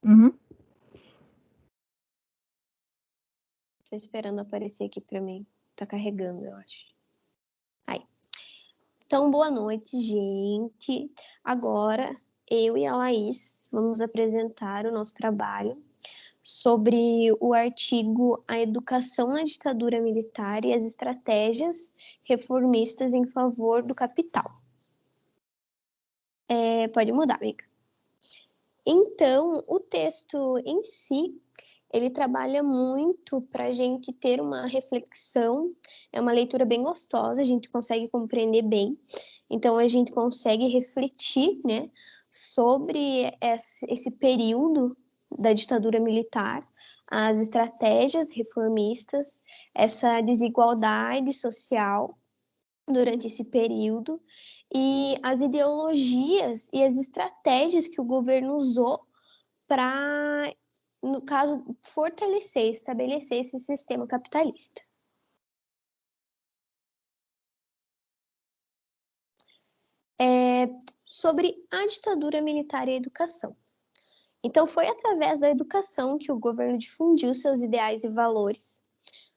Uhum. Tô esperando aparecer aqui para mim. Tá carregando, eu acho. Aí. Então, boa noite, gente. Agora, eu e a Laís vamos apresentar o nosso trabalho sobre o artigo A Educação na Ditadura Militar e as Estratégias Reformistas em Favor do Capital. Pode mudar, amiga. Então, o texto em si, ele trabalha muito para a gente ter uma reflexão, é uma leitura bem gostosa, a gente consegue compreender bem, então a gente consegue refletir, né, sobre esse período da ditadura militar, as estratégias reformistas, essa desigualdade social durante esse período e as ideologias e as estratégias que o governo usou para, no caso, fortalecer, estabelecer esse sistema capitalista. Sobre a ditadura militar e a educação. Então, foi através da educação que o governo difundiu seus ideais e valores.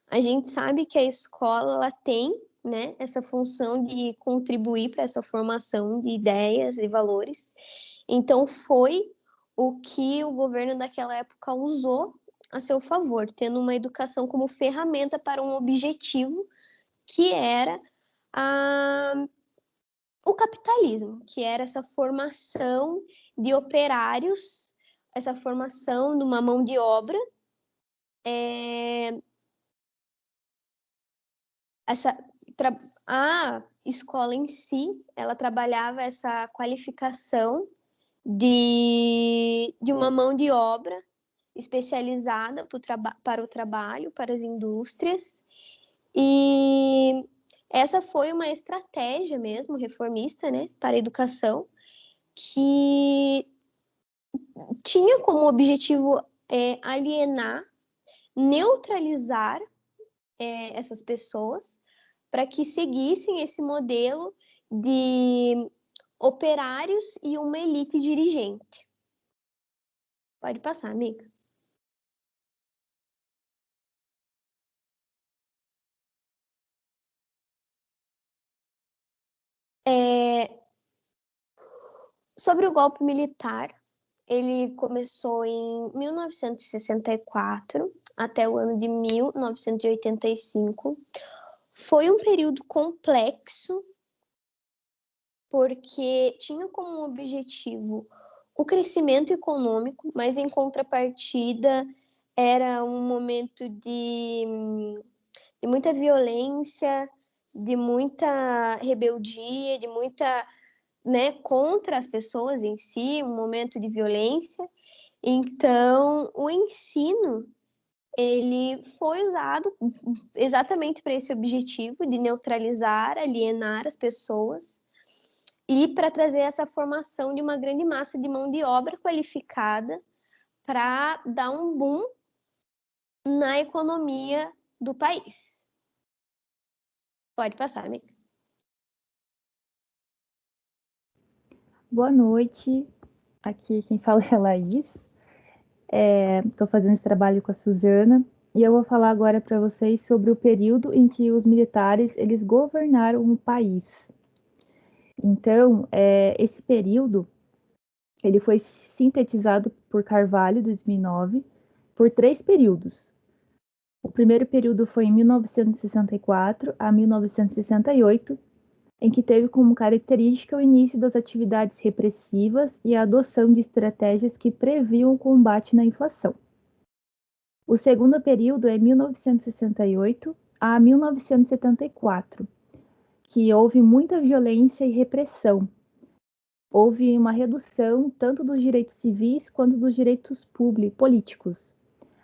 A gente sabe que a escola ela tem, né, essa função de contribuir para essa formação de ideias e valores. Então, foi o que o governo daquela época usou a seu favor, tendo uma educação como ferramenta para um objetivo que era o capitalismo, que era essa formação de operários, essa formação de uma mão de obra, a escola em si, ela trabalhava essa qualificação de uma mão de obra especializada para o trabalho, para as indústrias, e essa foi uma estratégia mesmo reformista, né, para a educação, que tinha como objetivo alienar, neutralizar essas pessoas para que seguissem esse modelo de operários e uma elite dirigente. Pode passar, amiga. Sobre o golpe militar, ele começou em 1964 até o ano de 1985. Foi um período complexo, porque tinha como objetivo o crescimento econômico, mas em contrapartida era um momento de muita violência, de muita rebeldia, de muita, né, contra as pessoas em si, um momento de violência. Então, o ensino ele foi usado exatamente para esse objetivo de neutralizar, alienar as pessoas e para trazer essa formação de uma grande massa de mão de obra qualificada para dar um boom na economia do país. Pode passar, amiga. Boa noite, aqui quem fala é a Laís. Estou fazendo esse trabalho com a Suzana e eu vou falar agora para vocês sobre o período em que os militares eles governaram o país. Então, esse período ele foi sintetizado por Carvalho, 2009, por 3 períodos. O primeiro período foi em 1964 a 1968, em que teve como característica o início das atividades repressivas e a adoção de estratégias que previam o combate na inflação. O segundo período é 1968 a 1974, que houve muita violência e repressão. Houve uma redução tanto dos direitos civis quanto dos direitos políticos,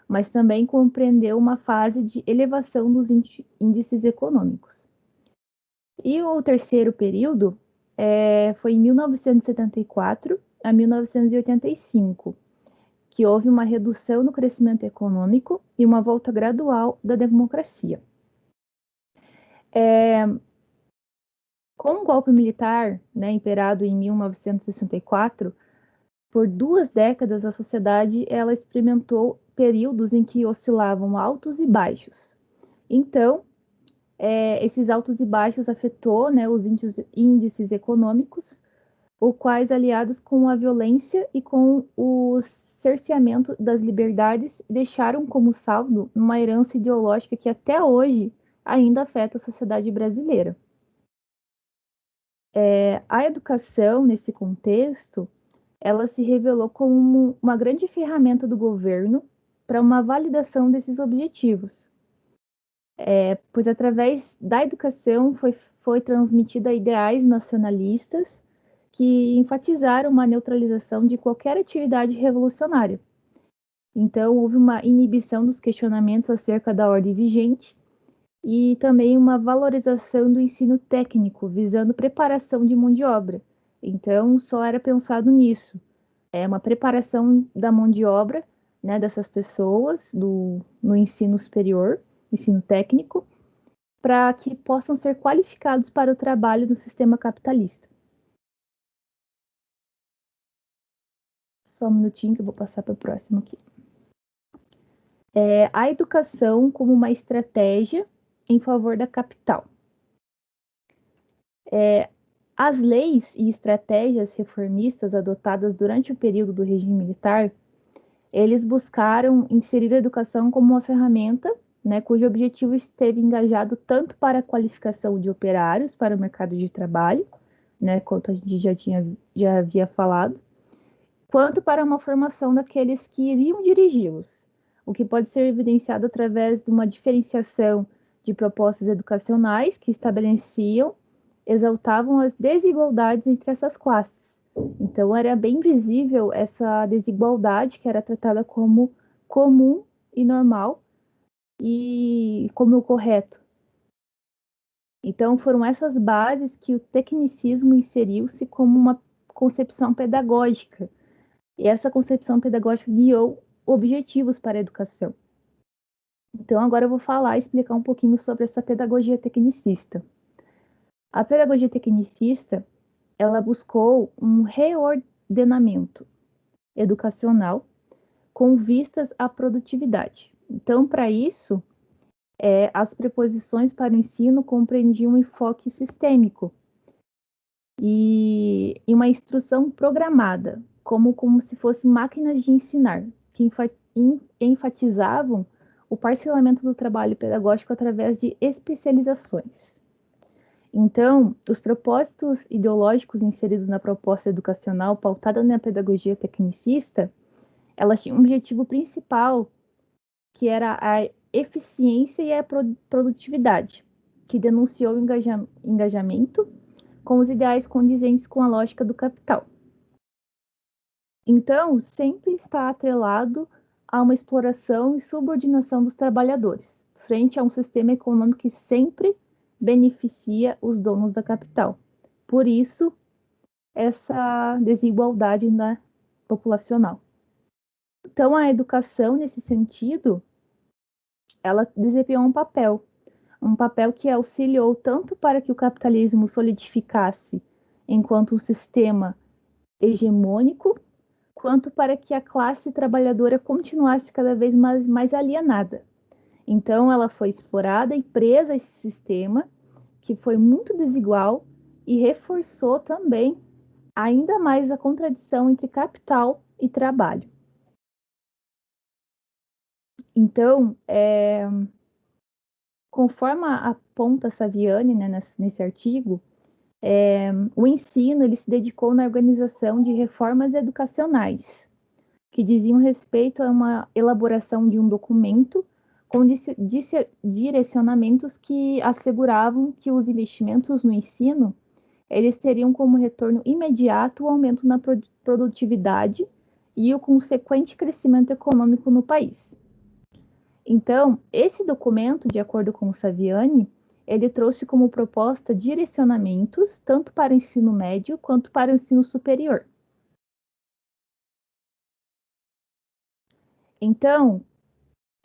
mas também compreendeu uma fase de elevação dos índices econômicos. E o terceiro período foi em 1974 a 1985, que houve uma redução no crescimento econômico e uma volta gradual da democracia. Com o golpe militar, né, imperado em 1964, por 2 décadas, a sociedade ela experimentou períodos em que oscilavam altos e baixos. Então, esses altos e baixos afetou, né, os índices econômicos, os quais, aliados com a violência e com o cerceamento das liberdades, deixaram como saldo uma herança ideológica que até hoje ainda afeta a sociedade brasileira. A educação, nesse contexto, ela se revelou como uma grande ferramenta do governo para uma validação desses objetivos, pois através da educação foi transmitida ideais nacionalistas que enfatizaram uma neutralização de qualquer atividade revolucionária. Então, houve uma inibição dos questionamentos acerca da ordem vigente e também uma valorização do ensino técnico, visando preparação de mão de obra. Então, só era pensado nisso. É uma preparação da mão de obra, né, dessas pessoas no ensino superior, ensino técnico, para que possam ser qualificados para o trabalho no sistema capitalista. Só um minutinho que eu vou passar para o próximo aqui. A educação como uma estratégia em favor da capital. As leis e estratégias reformistas adotadas durante o período do regime militar, eles buscaram inserir a educação como uma ferramenta, né, cujo objetivo esteve engajado tanto para a qualificação de operários para o mercado de trabalho, né, quanto a gente já havia falado, quanto para uma formação daqueles que iriam dirigi-los, o que pode ser evidenciado através de uma diferenciação de propostas educacionais que exaltavam as desigualdades entre essas classes. Então, era bem visível essa desigualdade que era tratada como comum e normal e como o correto. Então, foram essas bases que o tecnicismo inseriu-se como uma concepção pedagógica. E essa concepção pedagógica guiou objetivos para a educação. Então, agora eu vou explicar um pouquinho sobre essa pedagogia tecnicista. A pedagogia tecnicista, ela buscou um reordenamento educacional com vistas à produtividade. Então, para isso, as preposições para o ensino compreendiam um enfoque sistêmico e uma instrução programada, como se fossem máquinas de ensinar, que enfatizavam o parcelamento do trabalho pedagógico através de especializações. Então, os propósitos ideológicos inseridos na proposta educacional pautada na pedagogia tecnicista, elas tinham um objetivo principal, que era a eficiência e a produtividade, que denunciou o engajamento com os ideais condizentes com a lógica do capital. Então, sempre está atrelado a uma exploração e subordinação dos trabalhadores, frente a um sistema econômico que sempre beneficia os donos da capital. Por isso, essa desigualdade populacional. Então, a educação, nesse sentido, ela desempenhou um papel que auxiliou tanto para que o capitalismo solidificasse enquanto um sistema hegemônico, quanto para que a classe trabalhadora continuasse cada vez mais alienada. Então, ela foi explorada e presa a esse sistema, que foi muito desigual e reforçou também ainda mais a contradição entre capital e trabalho. Então, conforme aponta Saviani, né, nesse artigo, o ensino ele se dedicou na organização de reformas educacionais, que diziam respeito a uma elaboração de um documento com direcionamentos que asseguravam que os investimentos no ensino eles teriam como retorno imediato o aumento na produtividade e o consequente crescimento econômico no país. Então, esse documento, de acordo com o Saviani, ele trouxe como proposta direcionamentos tanto para o ensino médio quanto para o ensino superior. Então,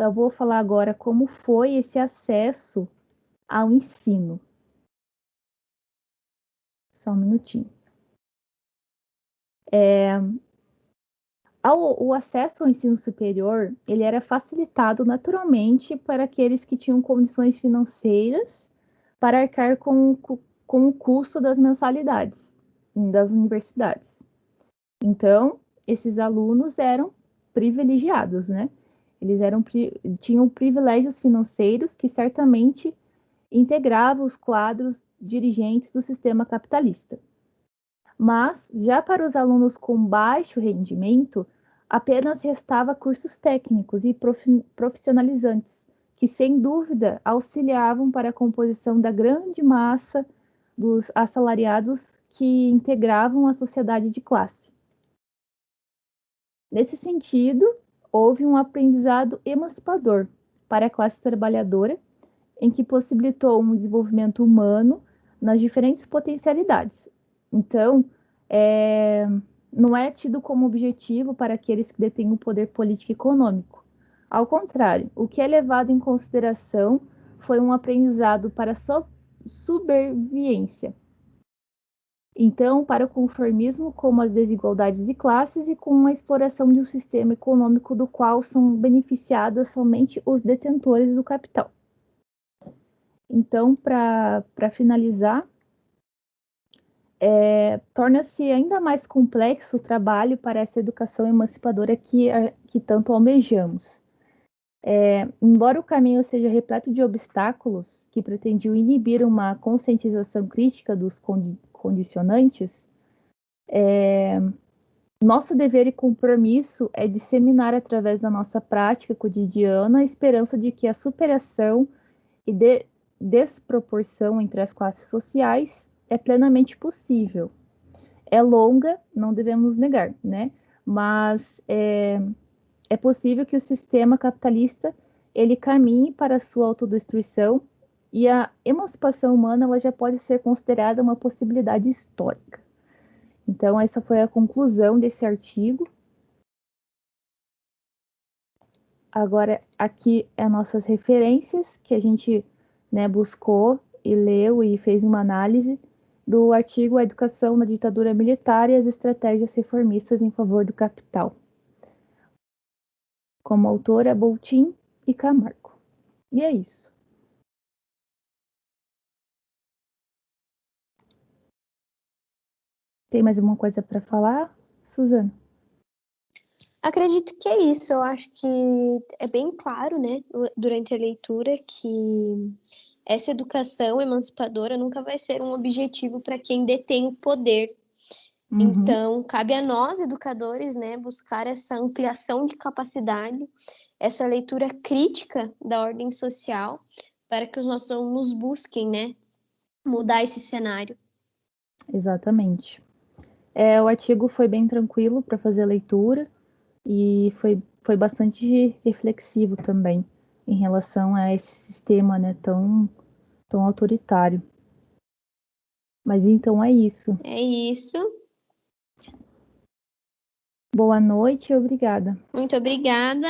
eu vou falar agora como foi esse acesso ao ensino. Só um minutinho. O acesso ao ensino superior, ele era facilitado naturalmente para aqueles que tinham condições financeiras para arcar com o custo das mensalidades das universidades. Então, esses alunos eram privilegiados, né? Eles tinham privilégios financeiros que certamente integravam os quadros dirigentes do sistema capitalista. Mas, já para os alunos com baixo rendimento, apenas restava cursos técnicos e profissionalizantes, que sem dúvida auxiliavam para a composição da grande massa dos assalariados que integravam a sociedade de classe. Nesse sentido, houve um aprendizado emancipador para a classe trabalhadora, em que possibilitou um desenvolvimento humano nas diferentes potencialidades. Então, não é tido como objetivo para aqueles que detêm o poder político e econômico. Ao contrário, o que é levado em consideração foi um aprendizado para a sobrevivência. Então, para o conformismo, como as desigualdades de classes e com a exploração de um sistema econômico do qual são beneficiadas somente os detentores do capital. Então, para finalizar, torna-se ainda mais complexo o trabalho para essa educação emancipadora que tanto almejamos. Embora o caminho seja repleto de obstáculos que pretendiam inibir uma conscientização crítica dos condicionantes, nosso dever e compromisso é disseminar através da nossa prática cotidiana a esperança de que a superação e desproporção entre as classes sociais é plenamente possível. É longa, não devemos negar, né? Mas é possível que o sistema capitalista ele caminhe para a sua autodestruição e a emancipação humana ela já pode ser considerada uma possibilidade histórica. Então, essa foi a conclusão desse artigo. Agora, aqui é nossas referências que a gente buscou e leu e fez uma análise do artigo A Educação na Ditadura Militar e as Estratégias Reformistas em Favor do Capital. Como autora, Boutyn e Camargo. E é isso. Tem mais alguma coisa para falar, Suzana? Acredito que é isso. Eu acho que é bem claro, né, durante a leitura, que essa educação emancipadora nunca vai ser um objetivo para quem detém o poder. Então, cabe a nós, educadores, né, buscar essa ampliação de capacidade, essa leitura crítica da ordem social, para que os nossos alunos busquem, né, mudar esse cenário. Exatamente. O artigo foi bem tranquilo para fazer a leitura e foi bastante reflexivo também em relação a esse sistema, né, tão autoritário. Mas então é isso. É isso. Boa noite e obrigada. Muito obrigada.